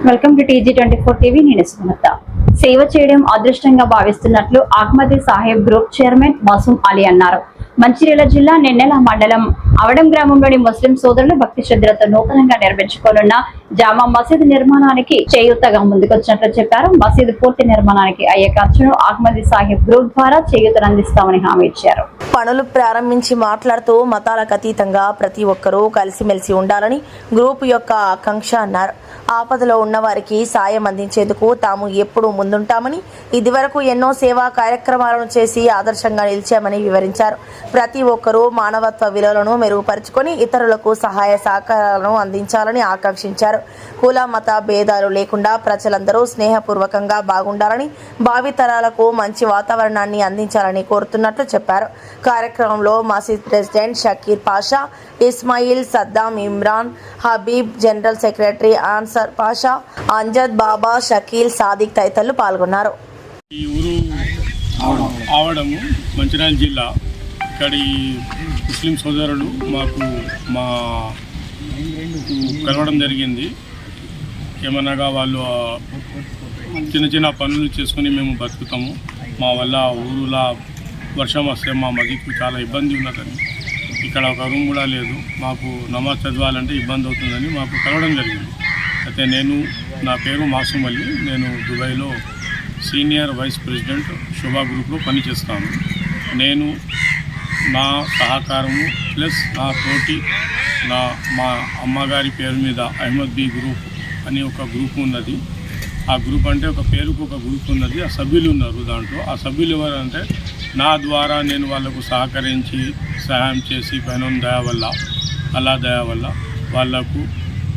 Welcome to TG24 TV. నేను సుమత. సేవ చేయడం అదృష్టంగా భావిస్తున్నట్లు Ahmadi Saheb group chairman Masoom Ali అన్నారు. మంచిర్యాల జిల్లా నెన్నెల మండలం అవడం గ్రామంలోని ముస్లిం సోదరులు భక్తి శ్రద్ధలతో నూతనంగా నిర్మించుకోనున్న జామా మసీదు నిర్మాణానికి చేయూతగా ముందుకొచ్చినట్లు చెప్పారు. మసీదు పూర్తి నిర్మాణానికి అయ్యే ఖర్చును అహ్మదీ సాహెబ్ గ్రూప్ ద్వారా చేయూతను అందిస్తామని హామీ ఇచ్చారు. పనులు ప్రారంభించి మాట్లాడుతూ మతాలకు అతీతంగా ప్రతి ఒక్కరూ కలిసిమెలిసి ఉండాలని గ్రూప్ యొక్క ఆకాంక్ష అన్నారు. ఆపదలో ఉన్న వారికి సాయం అందించేందుకు తాము ఎప్పుడూ ముందుంటామని, ఇదివరకు ఎన్నో సేవా కార్యక్రమాలను చేసి ఆదర్శంగా నిలిచామని వివరించారు. ప్రతి ఒక్కరూ మానవత్వ విలువలను మెరుగుపరుచుకొని ఇతరులకు సహాయ సహకారాలను అందించాలని ఆకాంక్షించారు. కుల మత భేదాలు లేకుండా ప్రజలందరూ స్నేహపూర్వకంగా బాగుండాలని, భావితరాలకు మంచి వాతావరణాన్ని అందించాలని కోరుతున్నట్లు చెప్పారు. కార్యక్రమంలో మసీద్ president Shakir Pasha, Ismail, Saddam, Imran, Habib, general secretary Ansar Pasha, Anjad Baba, Shakeel, Sadiq తదితరులు పాల్గొన్నారు. ఈ ఊరు ఆవడము మంచిర్యాల జిల్లా. ఇక్కడి ముస్లిం సోదరులు మాకు కలవడం జరిగింది. ఏమనగా వాళ్ళు చిన్న చిన్న పనులు చేసుకుని మేము బతుకుతాము, మా వల్ల ఊరులా వర్షం వస్తే మా మసీద్కు చాలా ఇబ్బంది ఉన్నదని, ఇక్కడ ఒక రూమ్ కూడా లేదు, మాకు నమాజ్ చదవాలంటే ఇబ్బంది అవుతుందని మాకు కలవడం జరిగింది. అయితే నా పేరు మాసూమ్ అలీ. నేను దుబాయ్లో సీనియర్ వైస్ ప్రెసిడెంట్ శోభా గ్రూప్లో పనిచేస్తాను. నేను నా సహకారము ప్లస్ నా తోటి మా అమ్మగారి పేరు మీద అహ్మద్ బీ గ్రూప్ అని ఒక గ్రూప్ ఉన్నది. ఆ గ్రూప్ అంటే ఒక పేరుకు ఒక గ్రూప్ ఉన్నది. ఆ సభ్యులు ఉన్నారు దాంట్లో. ఆ సభ్యులు ఎవరంటే నా ద్వారా నేను వాళ్ళకు సహకరించి సహాయం చేసి పైన దయ వల్ల వాళ్ళకు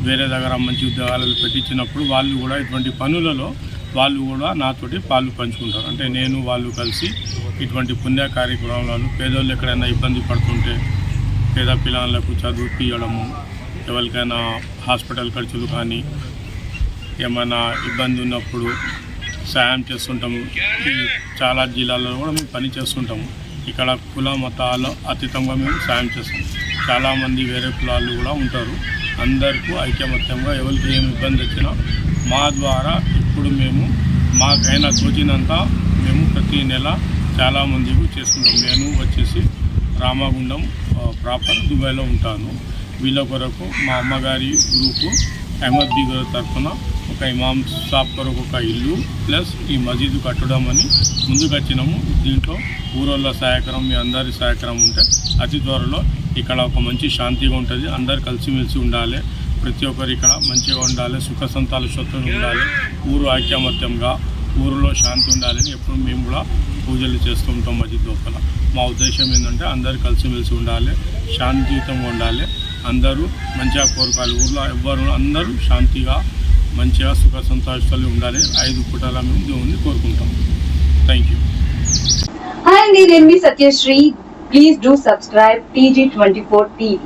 వేరే దగ్గర మంచి ఉద్యోగాలు పెట్టించినప్పుడు వాళ్ళు కూడా ఇటువంటి పనులలో వాళ్ళు కూడా నాతోటి పాలు పంచుకుంటారు. అంటే నేను వాళ్ళు కలిసి ఇటువంటి పుణ్య కార్యక్రమాలను పేదోళ్ళు ఎక్కడైనా ఇబ్బంది పడుతుంటే పేద పిల్లలకు చదువు తీయడము, ఎవరికైనా హాస్పిటల్ ఖర్చులు కానీ ఏమైనా ఇబ్బంది ఉన్నప్పుడు సాయం చేస్తుంటాము. ఈ చాలా జిల్లాల్లో కూడా మేము పని చేస్తుంటాము. ఇక్కడ కుల మతాల అతీతంగా మేము సాయం చేస్తాం. చాలామంది వేరే కులాలు కూడా ఉంటారు. అందరికీ ఐకమత్యంగా ఎవరికి ఏమి ఇబ్బంది వచ్చినా మా ద్వారా ఇప్పుడు మేము మాకైనా తోచినంత మేము ప్రతి నెల చాలామందికి చేసుకుంటాం. నేను వచ్చేసి రామగుండం ప్రాపర్ దుబాయ్లో ఉంటాను. వీళ్ళ కొరకు మా అమ్మగారి గ్రూపు అహ్మద్ బీ గారి తరఫున ఒక ఇమాం సాబ్ కొరకు ఒక ఇల్లు ప్లస్ ఈ మసీదు కట్టడం అని ముందుకు వచ్చినాము. దీంట్లో ఊరోళ్ళ సహకారం, మీ అందరి సహకారం ఉంటే అతి త్వరలో ఇక్కడ ఒక మంచి శాంతిగా ఉంటుంది. అందరు కలిసిమెలిసి ఉండాలి, ప్రతి ఒక్కరు ఇక్కడ మంచిగా ఉండాలి, సుఖ సంతోషాలతో ఉండాలి, ఊరు ఐకమత్యంగా ఊరిలో శాంతి ఉండాలని ఎప్పుడు మేము కూడా పూజలు చేస్తూ ఉంటాం మసీద్ లోపల. మా ఉద్దేశం ఏంటంటే అందరు కలిసిమెలిసి ఉండాలి, శాంతియుతంగా ఉండాలి, అందరూ మంచిగా కోరుకోవాలి. ఊర్లో ఎవ్వరు అందరూ శాంతిగా మంచిగా సుఖ సంతోషాలు ఉండాలి. 5 పూటల మేము దేవుణ్ణి కోరుకుంటాం. Thank you. హాయ్ అండి, నేను మీ Satyasri. Please do subscribe TG24 TV.